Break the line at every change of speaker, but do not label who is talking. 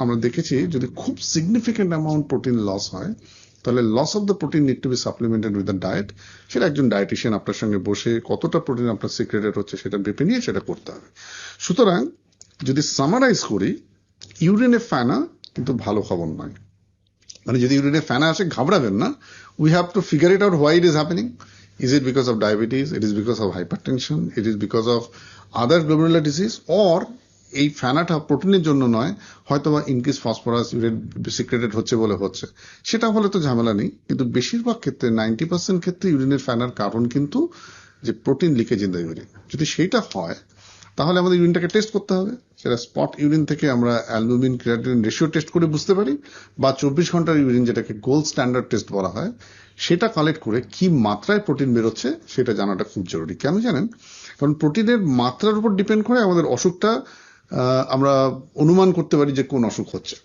আমরা দেখেছি যদি খুব সিগনিফিকেন্ট অ্যামাউন্ট প্রোটিন লস হয় তাহলে loss of the protein need to be supplemented with the diet. সেটা একজন ডায়েটিশিয়ান আপনার সঙ্গে বসে কতটা প্রোটিন আপনার সিক্রেটেড হচ্ছে সেটা মেপে নিয়ে সেটা করতে হবে। সুতরাং যদি সামারাইজ করি, ইউরিনে ফেনা কিন্তু ভালো খবর নয়। মানে যদি ইউরিনে ফেনা আসে ঘাবড়াবেন না, we have to figure it out why it is happening. Is it because of diabetes, it is because of hypertension, it is because of other glomerular disease, or এই ফ্যানাটা প্রোটিনের জন্য নয়, হয়তো বা ইনক্রিজ ফসফরাস ইউরিন সিক্রেটেড হচ্ছে বলে হচ্ছে, সেটা হলে তো ঝামেলা নেই। কিন্তু বেশিরভাগ ক্ষেত্রে 90% ক্ষেত্রে ইউরিনের ফ্যানার কারণ কিন্তু যে protein leakage in the urine. যদি সেইটা হয় তাহলে আমাদের ইউরিনটাকে টেস্ট করতে হবে। সেটা স্পট ইউরিন থেকে আমরা অ্যালবুমিন ক্রিয়াটিনিন রেশিও টেস্ট করে বুঝতে পারি, বা 24 ঘন্টার ইউরিন যেটাকে গোল্ড স্ট্যান্ডার্ড টেস্ট বলা হয়, সেটা কালেক্ট করে কি মাত্রায় প্রোটিন বেরোচ্ছে সেটা জানাটা খুব জরুরি। কেন জানেন? কারণ প্রোটিনের মাত্রার উপর ডিপেন্ড করে আমাদের অসুখটা আমরা অনুমান করতে পারি যে কোন অসুখ হচ্ছে।